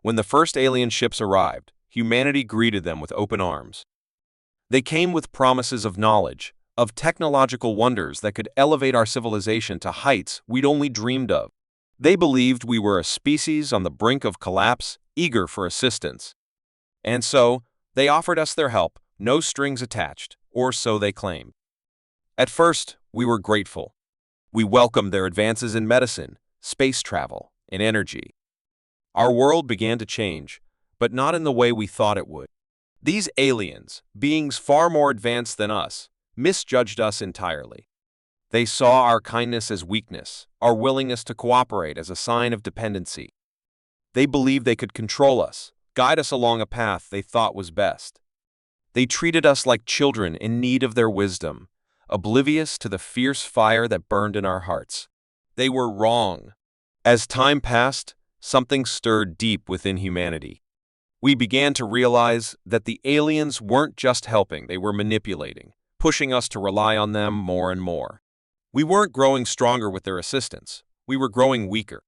When the first alien ships arrived, humanity greeted them with open arms. They came with promises of knowledge, of technological wonders that could elevate our civilization to heights we'd only dreamed of. They believed we were a species on the brink of collapse, eager for assistance. And so, they offered us their help, no strings attached, or so they claimed. At first, we were grateful. We welcomed their advances in medicine, space travel, and energy. Our world began to change, but not in the way we thought it would. These aliens, beings far more advanced than us, misjudged us entirely. They saw our kindness as weakness, our willingness to cooperate as a sign of dependency. They believed they could control us, guide us along a path they thought was best. They treated us like children in need of their wisdom, oblivious to the fierce fire that burned in our hearts. They were wrong. As time passed, something stirred deep within humanity. We began to realize that the aliens weren't just helping, they were manipulating, pushing us to rely on them more and more. We weren't growing stronger with their assistance, we were growing weaker.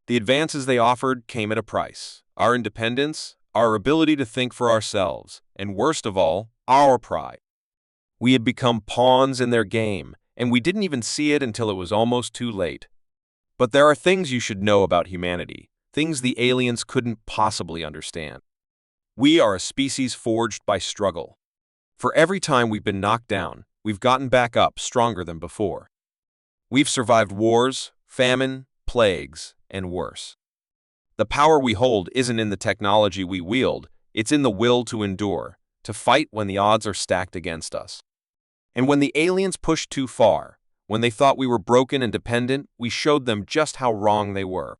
The advances they offered came at a price: our independence, our ability to think for ourselves, and worst of all, our pride. We had become pawns in their game, and we didn't even see it until it was almost too late. But there are things you should know about humanity, things the aliens couldn't possibly understand. We are a species forged by struggle. For every time we've been knocked down, we've gotten back up stronger than before. We've survived wars, famine, plagues, and worse. The power we hold isn't in the technology we wield, it's in the will to endure, to fight when the odds are stacked against us. And when the aliens pushed too far, when they thought we were broken and dependent, we showed them just how wrong they were.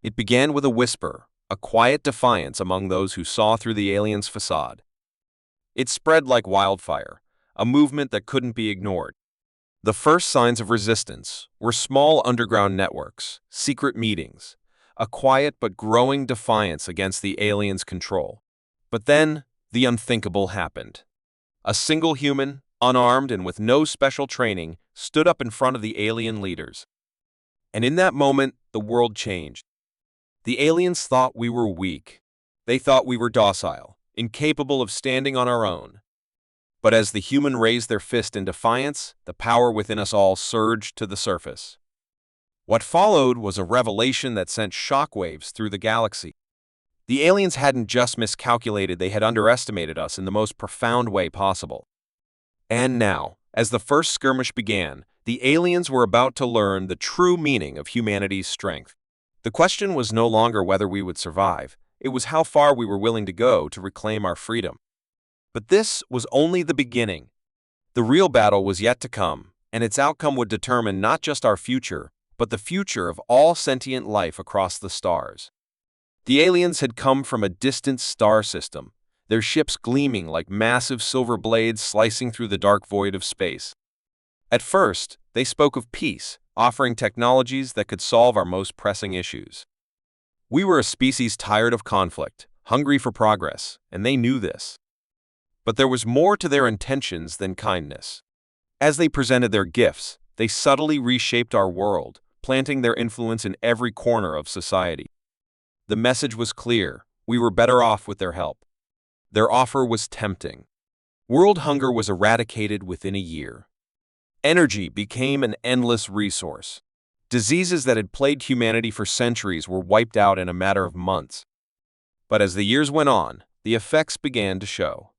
It began with a whisper, a quiet defiance among those who saw through the aliens' facade. It spread like wildfire, a movement that couldn't be ignored. The first signs of resistance were small underground networks, secret meetings, a quiet but growing defiance against the aliens' control. But then, the unthinkable happened. A single human, unarmed and with no special training, stood up in front of the alien leaders. And in that moment, the world changed. The aliens thought we were weak. They thought we were docile, incapable of standing on our own. But as the human raised their fist in defiance, the power within us all surged to the surface. What followed was a revelation that sent shockwaves through the galaxy. The aliens hadn't just miscalculated, they had underestimated us in the most profound way possible. And now, as the first skirmish began, the aliens were about to learn the true meaning of humanity's strength. The question was no longer whether we would survive, it was how far we were willing to go to reclaim our freedom. But this was only the beginning. The real battle was yet to come, and its outcome would determine not just our future, but the future of all sentient life across the stars. The aliens had come from a distant star system, their ships gleaming like massive silver blades slicing through the dark void of space. At first, they spoke of peace, offering technologies that could solve our most pressing issues. We were a species tired of conflict, hungry for progress, and they knew this. But there was more to their intentions than kindness. As they presented their gifts, they subtly reshaped our world, planting their influence in every corner of society. The message was clear: we were better off with their help. Their offer was tempting. World hunger was eradicated within a year. Energy became an endless resource. Diseases that had plagued humanity for centuries were wiped out in a matter of months. But as the years went on, the effects began to show.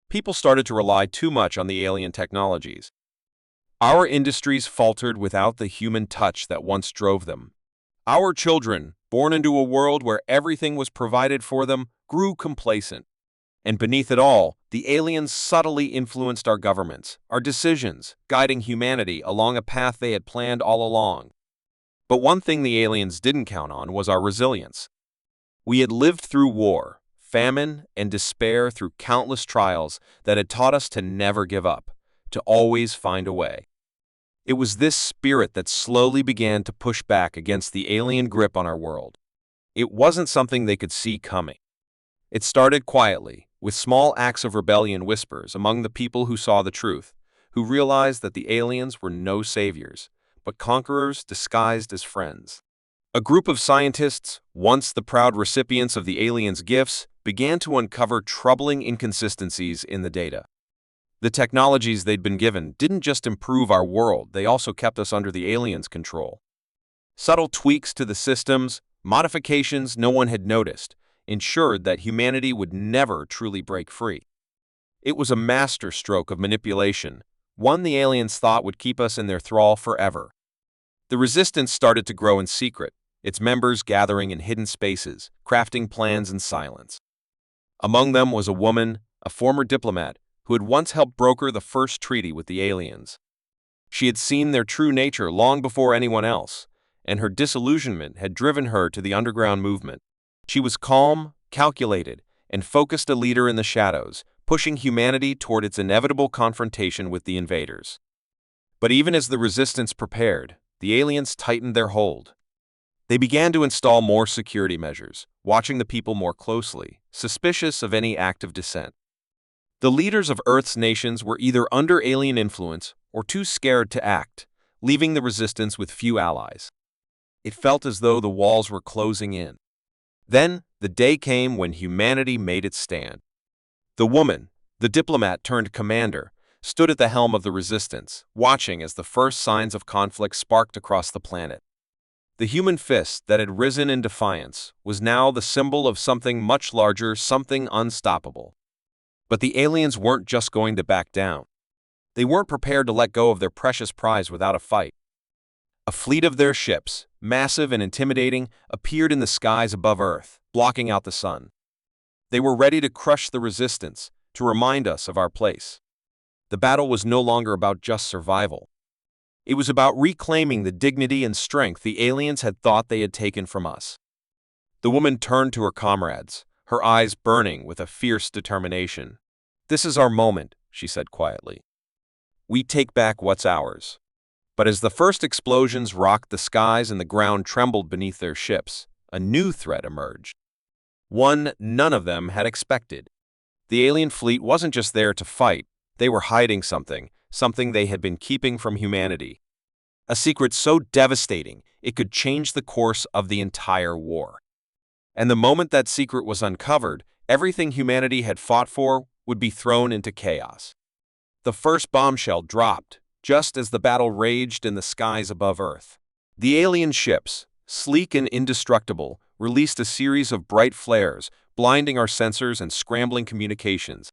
People started to rely too much on the alien technologies. Our industries faltered without the human touch that once drove them. Our children, born into a world where everything was provided for them, grew complacent. And beneath it all, the aliens subtly influenced our governments, our decisions, guiding humanity along a path they had planned all along. But one thing the aliens didn't count on was our resilience. We had lived through war, famine, and despair, through countless trials that had taught us to never give up, to always find a way. It was this spirit that slowly began to push back against the alien grip on our world. It wasn't something they could see coming. It started quietly, with small acts of rebellion, whispers among the people who saw the truth, who realized that the aliens were no saviors, but conquerors disguised as friends. A group of scientists, once the proud recipients of the aliens' gifts, began to uncover troubling inconsistencies in the data. The technologies they'd been given didn't just improve our world, they also kept us under the aliens' control. Subtle tweaks to the systems, modifications no one had noticed, ensured that humanity would never truly break free. It was a masterstroke of manipulation, one the aliens thought would keep us in their thrall forever. The resistance started to grow in secret, its members gathering in hidden spaces, crafting plans in silence. Among them was a woman, a former diplomat, who had once helped broker the first treaty with the aliens. She had seen their true nature long before anyone else, and her disillusionment had driven her to the underground movement. She was calm, calculated, and focused, a leader in the shadows, pushing humanity toward its inevitable confrontation with the invaders. But even as the resistance prepared, the aliens tightened their hold. They began to install more security measures, watching the people more closely, suspicious of any act of dissent. The leaders of Earth's nations were either under alien influence or too scared to act, leaving the resistance with few allies. It felt as though the walls were closing in. Then, the day came when humanity made its stand. The woman, the diplomat turned commander, stood at the helm of the resistance, watching as the first signs of conflict sparked across the planet. The human fist that had risen in defiance was now the symbol of something much larger, something unstoppable. But the aliens weren't just going to back down. They weren't prepared to let go of their precious prize without a fight. A fleet of their ships, massive and intimidating, appeared in the skies above Earth, blocking out the sun. They were ready to crush the resistance, to remind us of our place. The battle was no longer about just survival. It was about reclaiming the dignity and strength the aliens had thought they had taken from us. The woman turned to her comrades, her eyes burning with a fierce determination. "This is our moment," she said quietly. "We take back what's ours." But as the first explosions rocked the skies and the ground trembled beneath their ships, a new threat emerged. One none of them had expected. The alien fleet wasn't just there to fight, they were hiding something they had been keeping from humanity. A secret so devastating it could change the course of the entire war. And the moment that secret was uncovered, everything humanity had fought for would be thrown into chaos. The first bombshell dropped, just as the battle raged in the skies above Earth. The alien ships, sleek and indestructible, released a series of bright flares, blinding our sensors and scrambling communications.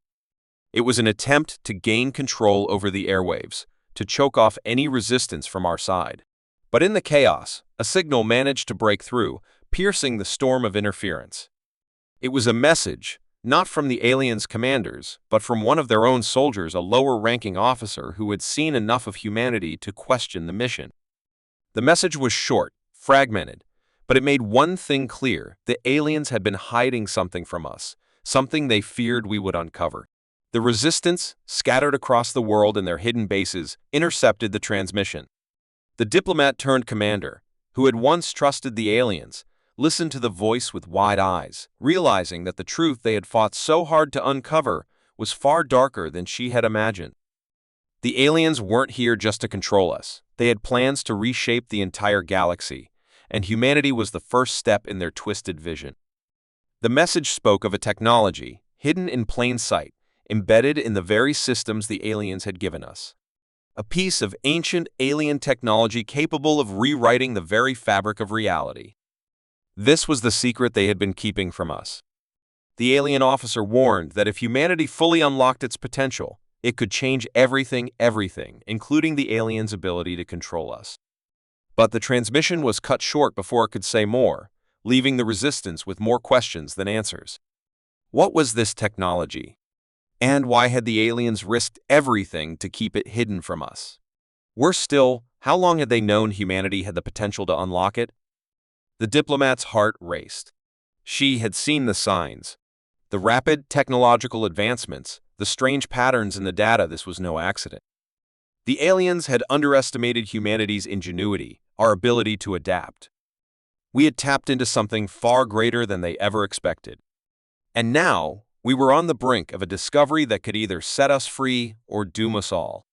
It was an attempt to gain control over the airwaves, to choke off any resistance from our side. But in the chaos, a signal managed to break through, piercing the storm of interference. It was a message, not from the aliens' commanders, but from one of their own soldiers, a lower-ranking officer who had seen enough of humanity to question the mission. The message was short, fragmented, but it made one thing clear: the aliens had been hiding something from us, something they feared we would uncover. The resistance, scattered across the world in their hidden bases, intercepted the transmission. The diplomat-turned-commander, who had once trusted the aliens, listened to the voice with wide eyes, realizing that the truth they had fought so hard to uncover was far darker than she had imagined. The aliens weren't here just to control us. They had plans to reshape the entire galaxy, and humanity was the first step in their twisted vision. The message spoke of a technology, hidden in plain sight, embedded in the very systems the aliens had given us. A piece of ancient alien technology capable of rewriting the very fabric of reality. This was the secret they had been keeping from us. The alien officer warned that if humanity fully unlocked its potential, it could change everything, including the aliens' ability to control us. But the transmission was cut short before it could say more, leaving the resistance with more questions than answers. What was this technology? And why had the aliens risked everything to keep it hidden from us? Worse still, how long had they known humanity had the potential to unlock it? The diplomat's heart raced. She had seen the signs. The rapid technological advancements, the strange patterns in the data. This was no accident. The aliens had underestimated humanity's ingenuity, our ability to adapt. We had tapped into something far greater than they ever expected. And now, we were on the brink of a discovery that could either set us free or doom us all.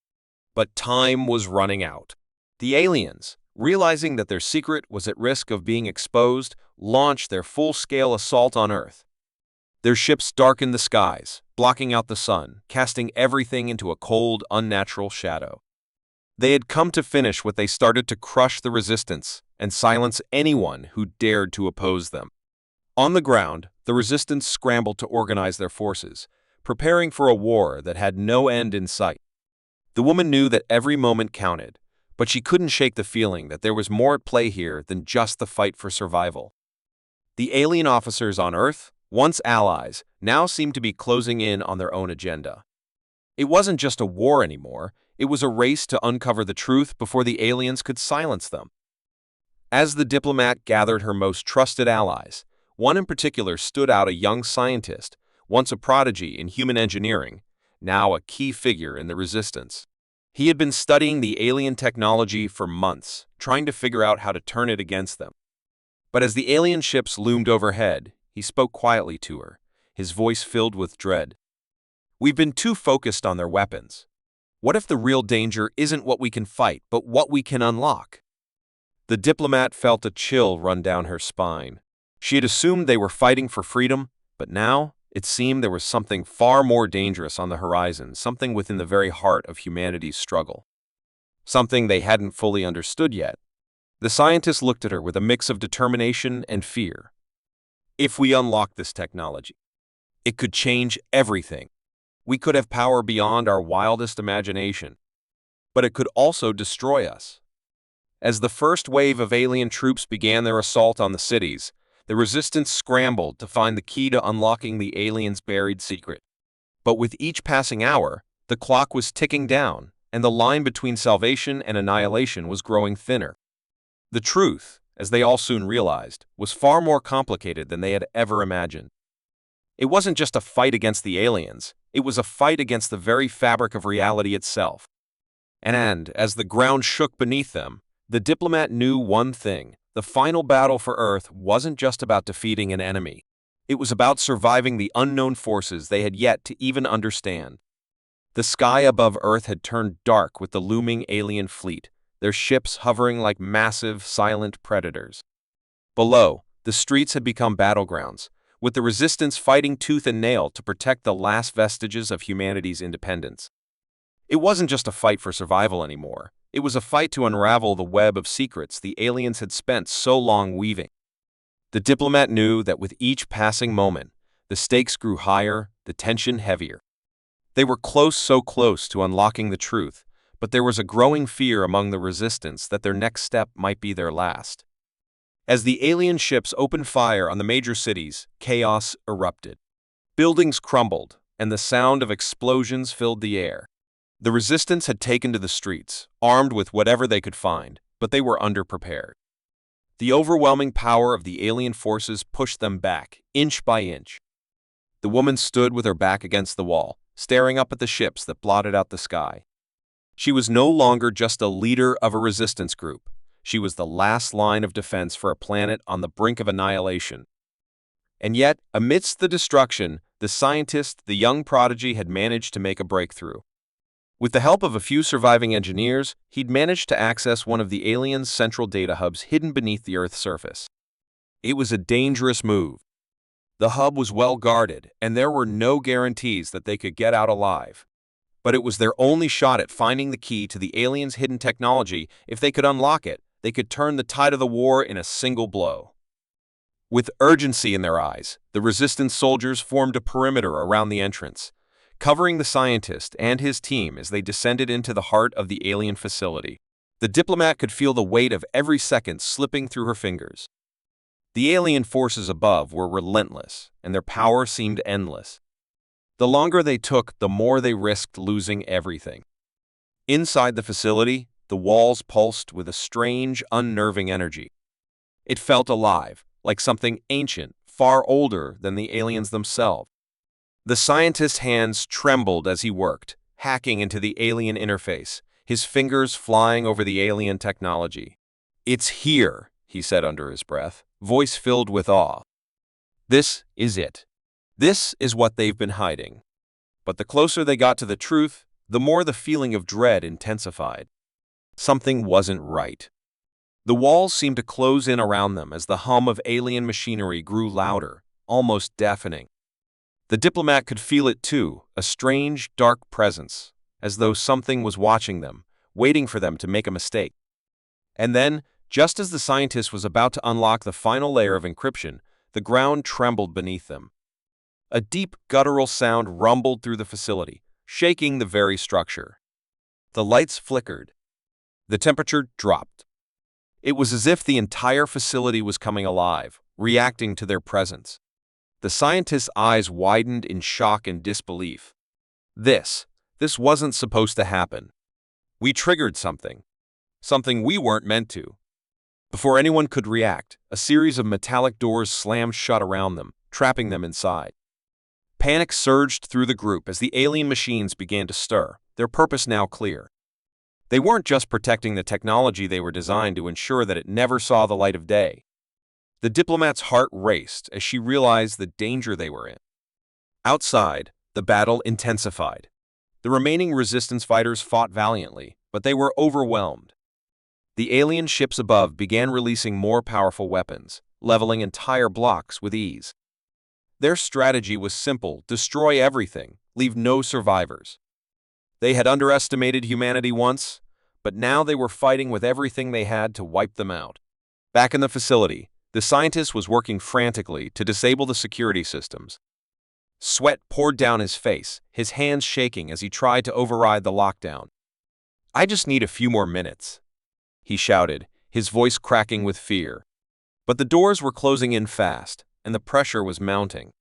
But time was running out. The aliens, realizing that their secret was at risk of being exposed, launched their full-scale assault on Earth. Their ships darkened the skies, blocking out the sun, casting everything into a cold, unnatural shadow. They had come to finish what they started, to crush the resistance and silence anyone who dared to oppose them. On the ground, the resistance scrambled to organize their forces, preparing for a war that had no end in sight. The woman knew that every moment counted, but she couldn't shake the feeling that there was more at play here than just the fight for survival. The alien officers on Earth, once allies, now seemed to be closing in on their own agenda. It wasn't just a war anymore, it was a race to uncover the truth before the aliens could silence them. As the diplomat gathered her most trusted allies, one in particular stood out: a young scientist, once a prodigy in human engineering, now a key figure in the resistance. He had been studying the alien technology for months, trying to figure out how to turn it against them. But as the alien ships loomed overhead, he spoke quietly to her, his voice filled with dread. "We've been too focused on their weapons. What if the real danger isn't what we can fight, but what we can unlock?" The diplomat felt a chill run down her spine. She had assumed they were fighting for freedom, but now it seemed there was something far more dangerous on the horizon, something within the very heart of humanity's struggle. Something they hadn't fully understood yet. The scientist looked at her with a mix of determination and fear. "If we unlock this technology, it could change everything. We could have power beyond our wildest imagination, but it could also destroy us." As the first wave of alien troops began their assault on the cities, the resistance scrambled to find the key to unlocking the aliens' buried secret. But with each passing hour, the clock was ticking down, and the line between salvation and annihilation was growing thinner. The truth, as they all soon realized, was far more complicated than they had ever imagined. It wasn't just a fight against the aliens, it was a fight against the very fabric of reality itself. And as the ground shook beneath them, the diplomat knew one thing: the final battle for Earth wasn't just about defeating an enemy. It was about surviving the unknown forces they had yet to even understand. The sky above Earth had turned dark with the looming alien fleet, their ships hovering like massive, silent predators. Below, the streets had become battlegrounds, with the resistance fighting tooth and nail to protect the last vestiges of humanity's independence. It wasn't just a fight for survival anymore. It was a fight to unravel the web of secrets the aliens had spent so long weaving. The diplomat knew that with each passing moment, the stakes grew higher, the tension heavier. They were close, so close to unlocking the truth, but there was a growing fear among the resistance that their next step might be their last. As the alien ships opened fire on the major cities, chaos erupted. Buildings crumbled, and the sound of explosions filled the air. The resistance had taken to the streets, armed with whatever they could find, but they were underprepared. The overwhelming power of the alien forces pushed them back, inch by inch. The woman stood with her back against the wall, staring up at the ships that blotted out the sky. She was no longer just a leader of a resistance group. She was the last line of defense for a planet on the brink of annihilation. And yet, amidst the destruction, the scientist, the young prodigy, had managed to make a breakthrough. With the help of a few surviving engineers, he'd managed to access one of the aliens' central data hubs hidden beneath the Earth's surface. It was a dangerous move. The hub was well guarded, and there were no guarantees that they could get out alive. But it was their only shot at finding the key to the aliens' hidden technology. If they could unlock it, they could turn the tide of the war in a single blow. With urgency in their eyes, the resistance soldiers formed a perimeter around the entrance, covering the scientist and his team as they descended into the heart of the alien facility. The diplomat could feel the weight of every second slipping through her fingers. The alien forces above were relentless, and their power seemed endless. The longer they took, the more they risked losing everything. Inside the facility, the walls pulsed with a strange, unnerving energy. It felt alive, like something ancient, far older than the aliens themselves. The scientist's hands trembled as he worked, hacking into the alien interface, his fingers flying over the alien technology. "It's here," he said under his breath, voice filled with awe. "This is it. This is what they've been hiding." But the closer they got to the truth, the more the feeling of dread intensified. Something wasn't right. The walls seemed to close in around them as the hum of alien machinery grew louder, almost deafening. The diplomat could feel it too, a strange, dark presence, as though something was watching them, waiting for them to make a mistake. And then, just as the scientist was about to unlock the final layer of encryption, the ground trembled beneath them. A deep, guttural sound rumbled through the facility, shaking the very structure. The lights flickered. The temperature dropped. It was as if the entire facility was coming alive, reacting to their presence. The scientist's eyes widened in shock and disbelief. This wasn't supposed to happen. We triggered something. Something we weren't meant to. Before anyone could react, a series of metallic doors slammed shut around them, trapping them inside. Panic surged through the group as the alien machines began to stir, their purpose now clear. They weren't just protecting the technology they were designed to ensure that it never saw the light of day. The diplomat's heart raced as she realized the danger they were in. Outside, the battle intensified. The remaining resistance fighters fought valiantly, but they were overwhelmed. The alien ships above began releasing more powerful weapons, leveling entire blocks with ease. Their strategy was simple: destroy everything, leave no survivors. They had underestimated humanity once, but now they were fighting with everything they had to wipe them out. Back in the facility, the scientist was working frantically to disable the security systems. Sweat poured down his face, his hands shaking as he tried to override the lockdown. "I just need a few more minutes," he shouted, his voice cracking with fear. But the doors were closing in fast, and the pressure was mounting.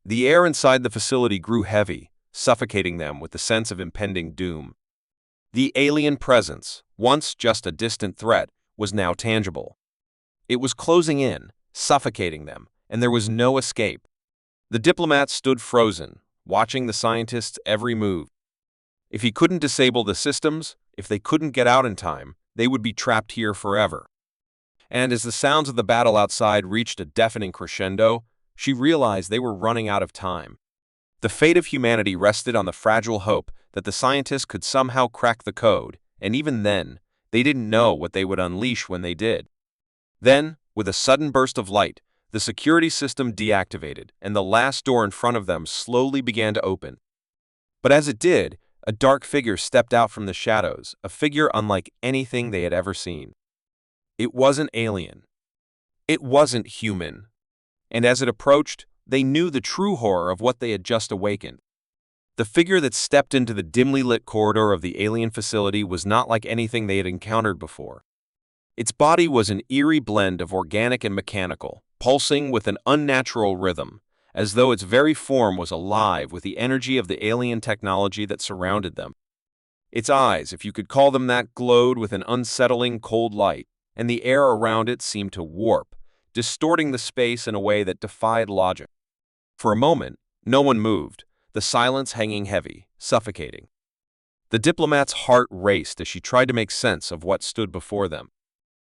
The air inside the facility grew heavy, suffocating them with the sense of impending doom. The alien presence, once just a distant threat, was now tangible. It was closing in, suffocating them, and there was no escape. The diplomat stood frozen, watching the scientist's every move. If he couldn't disable the systems, if they couldn't get out in time, they would be trapped here forever. And as the sounds of the battle outside reached a deafening crescendo, she realized they were running out of time. The fate of humanity rested on the fragile hope that the scientists could somehow crack the code, and even then, they didn't know what they would unleash when they did. Then, with a sudden burst of light, the security system deactivated, and the last door in front of them slowly began to open. But as it did, a dark figure stepped out from the shadows, a figure unlike anything they had ever seen. It wasn't alien. It wasn't human. And as it approached, they knew the true horror of what they had just awakened. The figure that stepped into the dimly lit corridor of the alien facility was not like anything they had encountered before. Its body was an eerie blend of organic and mechanical, pulsing with an unnatural rhythm, as though its very form was alive with the energy of the alien technology that surrounded them. Its eyes, if you could call them that, glowed with an unsettling cold light, and the air around it seemed to warp, distorting the space in a way that defied logic. For a moment, no one moved, the silence hanging heavy, suffocating. The diplomat's heart raced as she tried to make sense of what stood before them.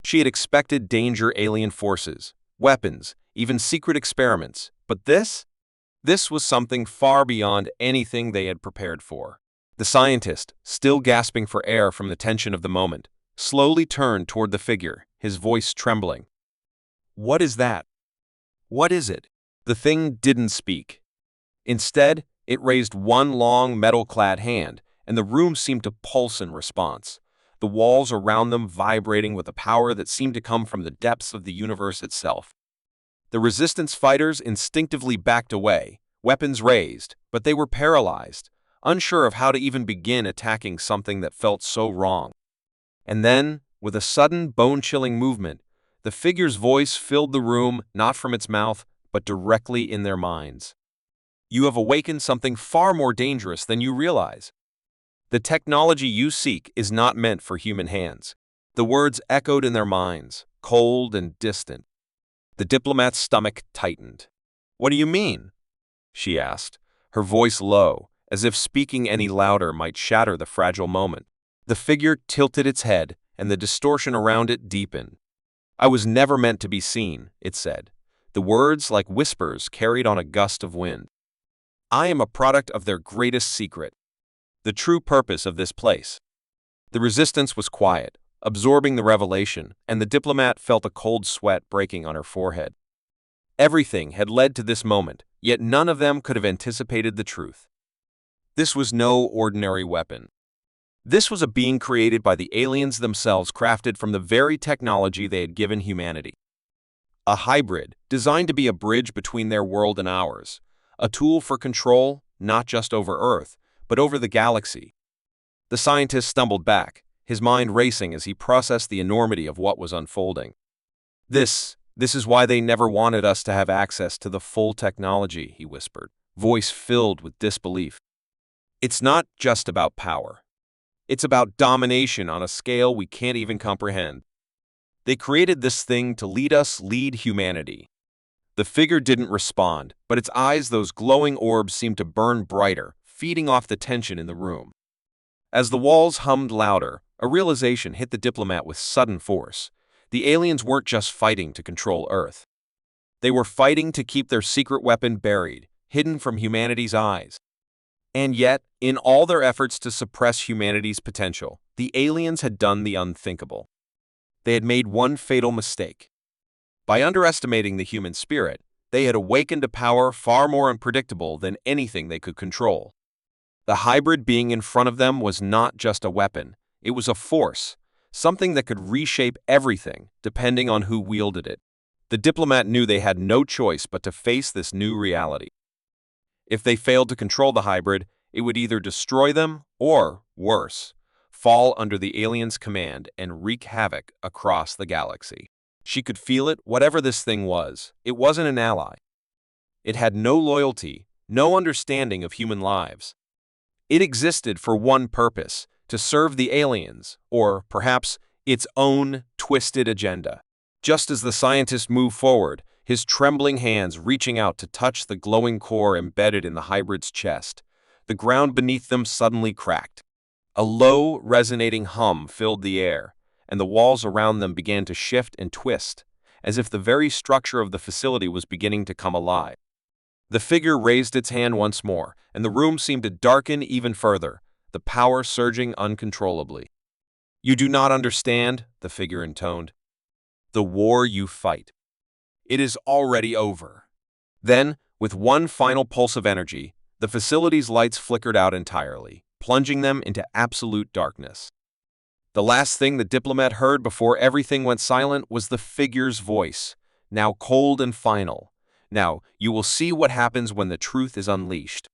She had expected danger, alien forces, weapons, even secret experiments, but this was something far beyond anything they had prepared for. The scientist, still gasping for air from the tension of the moment, slowly turned toward the figure, his voice trembling. "What is that? What is it?" The thing didn't speak. Instead, it raised one long, metal-clad hand, and the room seemed to pulse in response, the walls around them vibrating with a power that seemed to come from the depths of the universe itself. The resistance fighters instinctively backed away, weapons raised, but they were paralyzed, unsure of how to even begin attacking something that felt so wrong. And then, with a sudden, bone-chilling movement, the figure's voice filled the room, not from its mouth, but directly in their minds. "You have awakened something far more dangerous than you realize. The technology you seek is not meant for human hands." The words echoed in their minds, cold and distant. The diplomat's stomach tightened. "What do you mean?" she asked, her voice low, as if speaking any louder might shatter the fragile moment. The figure tilted its head, and the distortion around it deepened. "I was never meant to be seen," it said, the words like whispers carried on a gust of wind. "I am a product of their greatest secret, the true purpose of this place." The resistance was quiet, absorbing the revelation, and the diplomat felt a cold sweat breaking on her forehead. Everything had led to this moment, yet none of them could have anticipated the truth. This was no ordinary weapon. This was a being created by the aliens themselves, crafted from the very technology they had given humanity. A hybrid, designed to be a bridge between their world and ours, a tool for control, not just over Earth, but over the galaxy. The scientist stumbled back, his mind racing as he processed the enormity of what was unfolding. This is why they never wanted us to have access to the full technology, he whispered, voice filled with disbelief. It's not just about power. It's about domination on a scale we can't even comprehend. They created this thing to lead humanity. The figure didn't respond, but its eyes, those glowing orbs, seemed to burn brighter, feeding off the tension in the room. As the walls hummed louder, a realization hit the diplomat with sudden force. The aliens weren't just fighting to control Earth. They were fighting to keep their secret weapon buried, hidden from humanity's eyes. And yet, in all their efforts to suppress humanity's potential, the aliens had done the unthinkable. They had made one fatal mistake. By underestimating the human spirit, they had awakened a power far more unpredictable than anything they could control. The hybrid being in front of them was not just a weapon, it was a force, something that could reshape everything, depending on who wielded it. The diplomat knew they had no choice but to face this new reality. If they failed to control the hybrid, it would either destroy them or, worse, fall under the aliens' command and wreak havoc across the galaxy. She could feel it, whatever this thing was. It wasn't an ally. It had no loyalty, no understanding of human lives. It existed for one purpose, to serve the aliens, or perhaps its own twisted agenda. Just as the scientist moved forward, his trembling hands reaching out to touch the glowing core embedded in the hybrid's chest, the ground beneath them suddenly cracked. A low, resonating hum filled the air, and the walls around them began to shift and twist, as if the very structure of the facility was beginning to come alive. The figure raised its hand once more, and the room seemed to darken even further, the power surging uncontrollably. "You do not understand," the figure intoned. "The war you fight. It is already over." Then, with one final pulse of energy, the facility's lights flickered out entirely, plunging them into absolute darkness. The last thing the diplomat heard before everything went silent was the figure's voice, now cold and final. "Now, you will see what happens when the truth is unleashed."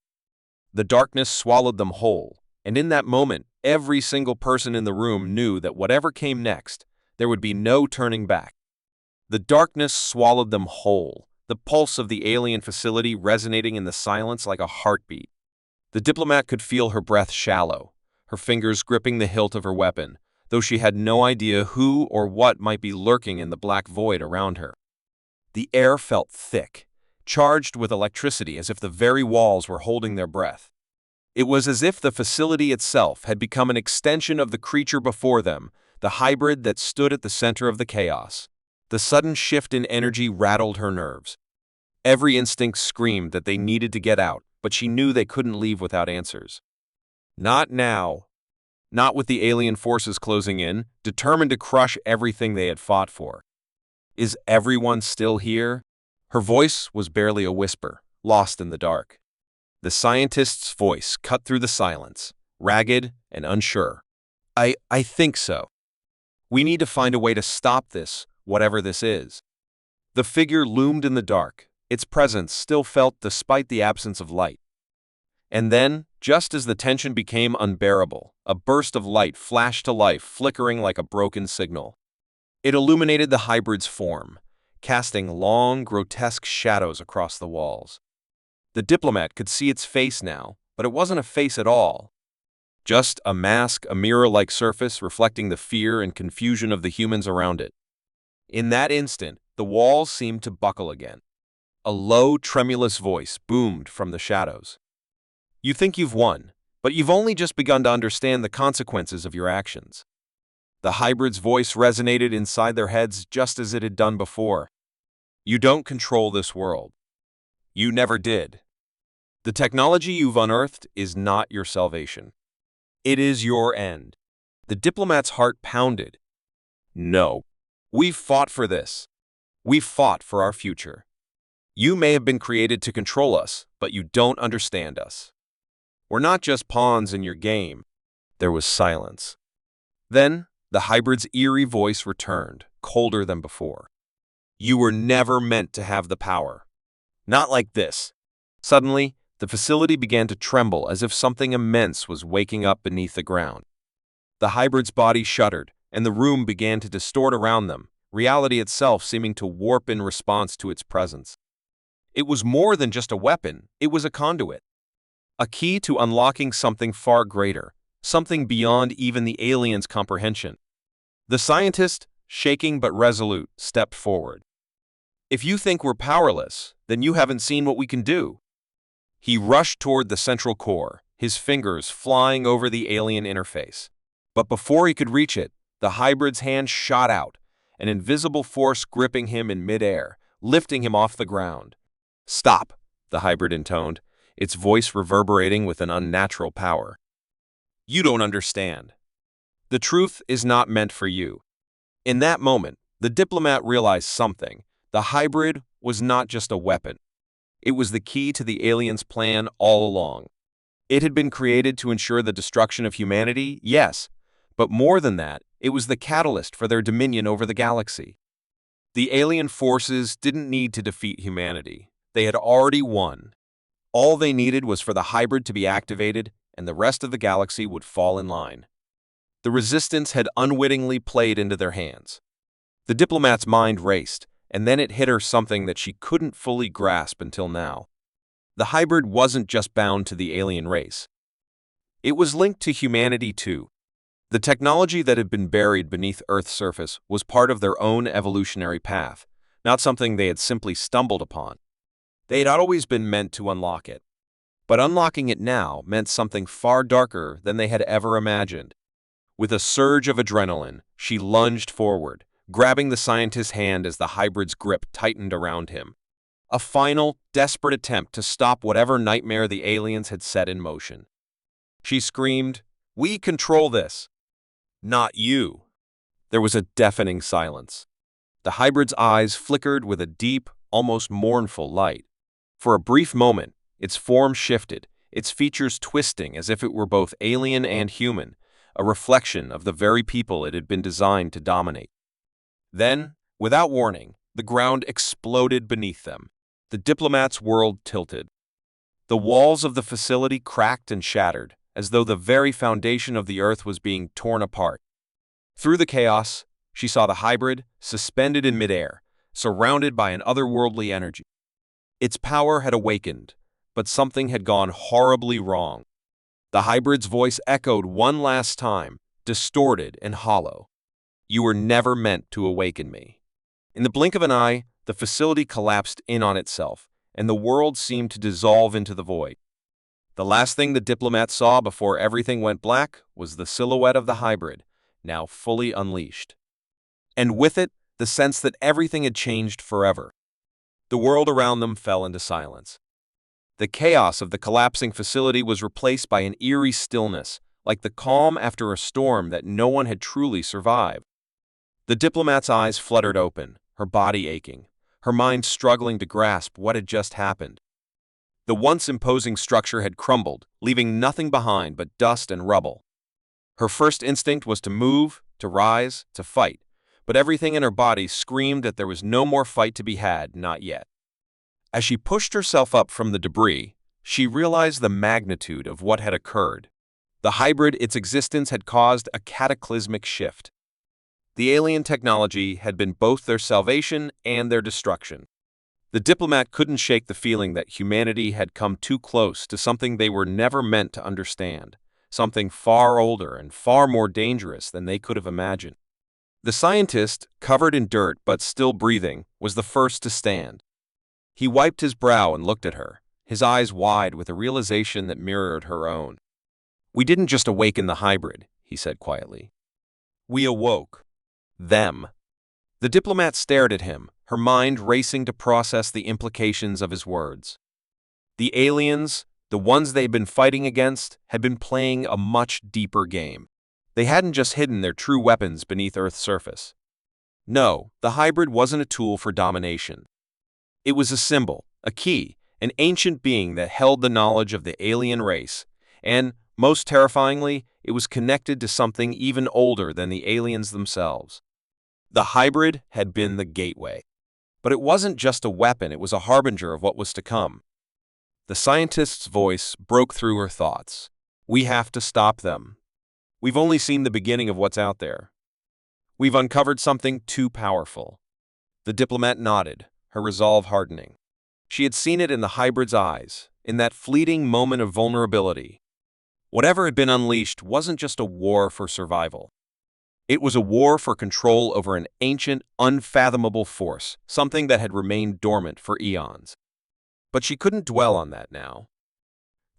The darkness swallowed them whole, and in that moment, every single person in the room knew that whatever came next, there would be no turning back. The darkness swallowed them whole, the pulse of the alien facility resonating in the silence like a heartbeat. The diplomat could feel her breath shallow, her fingers gripping the hilt of her weapon, though she had no idea who or what might be lurking in the black void around her. The air felt thick, charged with electricity, as if the very walls were holding their breath. It was as if the facility itself had become an extension of the creature before them, the hybrid that stood at the center of the chaos. The sudden shift in energy rattled her nerves. Every instinct screamed that they needed to get out, but she knew they couldn't leave without answers. Not now. Not with the alien forces closing in, determined to crush everything they had fought for. "Is everyone still here?" Her voice was barely a whisper, lost in the dark. The scientist's voice cut through the silence, ragged and unsure. I think so. We need to find a way to stop this, whatever this is." The figure loomed in the dark, its presence still felt despite the absence of light. And then, just as the tension became unbearable, a burst of light flashed to life, flickering like a broken signal. It illuminated the hybrid's form, casting long, grotesque shadows across the walls. The diplomat could see its face now, but it wasn't a face at all. Just a mask, a mirror-like surface reflecting the fear and confusion of the humans around it. In that instant, the walls seemed to buckle again. A low, tremulous voice boomed from the shadows. "You think you've won, but you've only just begun to understand the consequences of your actions." The hybrid's voice resonated inside their heads just as it had done before. "You don't control this world. You never did. The technology you've unearthed is not your salvation. It is your end." The diplomat's heart pounded, No. We've fought for this. We've fought for our future. You may have been created to control us, but you don't understand us. We're not just pawns in your game." There was silence. Then, the hybrid's eerie voice returned, colder than before. "You were never meant to have the power. Not like this." Suddenly, the facility began to tremble as if something immense was waking up beneath the ground. The hybrid's body shuddered, and the room began to distort around them, reality itself seeming to warp in response to its presence. It was more than just a weapon, it was a conduit. A key to unlocking something far greater, something beyond even the aliens' comprehension. The scientist, shaking but resolute, stepped forward. "If you think we're powerless, then you haven't seen what we can do." He rushed toward the central core, his fingers flying over the alien interface. But before he could reach it, the hybrid's hand shot out, an invisible force gripping him in midair, lifting him off the ground. "Stop," the hybrid intoned, its voice reverberating with an unnatural power. "You don't understand. The truth is not meant for you." In that moment, the diplomat realized something. The hybrid was not just a weapon. It was the key to the aliens' plan all along. It had been created to ensure the destruction of humanity, yes, but more than that, it was the catalyst for their dominion over the galaxy. The alien forces didn't need to defeat humanity. They had already won. All they needed was for the hybrid to be activated, and the rest of the galaxy would fall in line. The resistance had unwittingly played into their hands. The diplomat's mind raced, and then it hit her something that she couldn't fully grasp until now. The hybrid wasn't just bound to the alien race. It was linked to humanity too. The technology that had been buried beneath Earth's surface was part of their own evolutionary path, not something they had simply stumbled upon. They had always been meant to unlock it. But unlocking it now meant something far darker than they had ever imagined. With a surge of adrenaline, she lunged forward, grabbing the scientist's hand as the hybrid's grip tightened around him. A final, desperate attempt to stop whatever nightmare the aliens had set in motion. She screamed, "We control this! Not you!" There was a deafening silence. The hybrid's eyes flickered with a deep, almost mournful light. For a brief moment, its form shifted, its features twisting as if it were both alien and human, a reflection of the very people it had been designed to dominate. Then, without warning, the ground exploded beneath them. The diplomat's world tilted. The walls of the facility cracked and shattered, as though the very foundation of the Earth was being torn apart. Through the chaos, she saw the hybrid, suspended in midair, surrounded by an otherworldly energy. Its power had awakened, but something had gone horribly wrong. The hybrid's voice echoed one last time, distorted and hollow. "You were never meant to awaken me." In the blink of an eye, the facility collapsed in on itself, and the world seemed to dissolve into the void. The last thing the diplomat saw before everything went black was the silhouette of the hybrid, now fully unleashed. And with it, the sense that everything had changed forever. The world around them fell into silence. The chaos of the collapsing facility was replaced by an eerie stillness, like the calm after a storm that no one had truly survived. The diplomat's eyes fluttered open, her body aching, her mind struggling to grasp what had just happened. The once imposing structure had crumbled, leaving nothing behind but dust and rubble. Her first instinct was to move, to rise, to fight, but everything in her body screamed that there was no more fight to be had, not yet. As she pushed herself up from the debris, she realized the magnitude of what had occurred. The hybrid, its existence had caused a cataclysmic shift. The alien technology had been both their salvation and their destruction. The diplomat couldn't shake the feeling that humanity had come too close to something they were never meant to understand, something far older and far more dangerous than they could have imagined. The scientist, covered in dirt but still breathing, was the first to stand. He wiped his brow and looked at her, his eyes wide with a realization that mirrored her own. "We didn't just awaken the hybrid," he said quietly. "We awoke them." The diplomat stared at him, her mind racing to process the implications of his words. The aliens, the ones they'd been fighting against, had been playing a much deeper game. They hadn't just hidden their true weapons beneath Earth's surface. No, the hybrid wasn't a tool for domination. It was a symbol, a key, an ancient being that held the knowledge of the alien race, and, most terrifyingly, it was connected to something even older than the aliens themselves. The hybrid had been the gateway. But it wasn't just a weapon, it was a harbinger of what was to come. The scientist's voice broke through her thoughts. We have to stop them. We've only seen the beginning of what's out there. We've uncovered something too powerful. The diplomat nodded, her resolve hardening. She had seen it in the hybrid's eyes, in that fleeting moment of vulnerability. Whatever had been unleashed wasn't just a war for survival. It was a war for control over an ancient, unfathomable force, something that had remained dormant for eons. But she couldn't dwell on that now.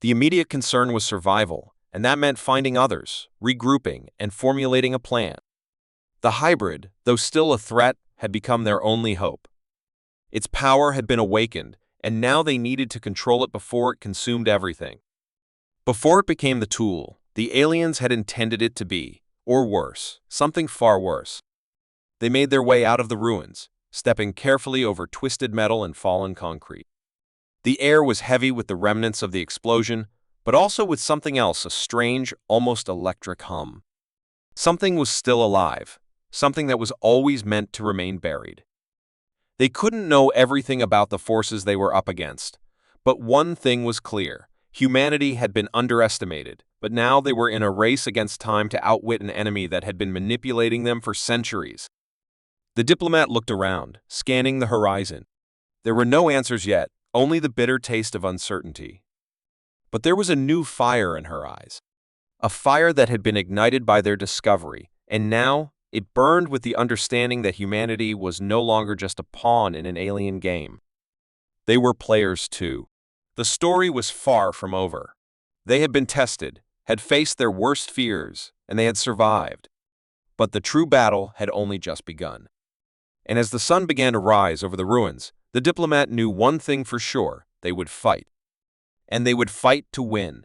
The immediate concern was survival, and that meant finding others, regrouping, and formulating a plan. The hybrid, though still a threat, had become their only hope. Its power had been awakened, and now they needed to control it before it consumed everything. Before it became the tool, the aliens had intended it to be, or worse, something far worse. They made their way out of the ruins, stepping carefully over twisted metal and fallen concrete. The air was heavy with the remnants of the explosion, but also with something else, a strange, almost electric hum. Something was still alive, something that was always meant to remain buried. They couldn't know everything about the forces they were up against, but one thing was clear. Humanity had been underestimated, but now they were in a race against time to outwit an enemy that had been manipulating them for centuries. The diplomat looked around, scanning the horizon. There were no answers yet, only the bitter taste of uncertainty. But there was a new fire in her eyes. A fire that had been ignited by their discovery, and now it burned with the understanding that humanity was no longer just a pawn in an alien game. They were players too. The story was far from over. They had been tested, had faced their worst fears, and they had survived. But the true battle had only just begun. And as the sun began to rise over the ruins, the diplomat knew one thing for sure: they would fight. And they would fight to win.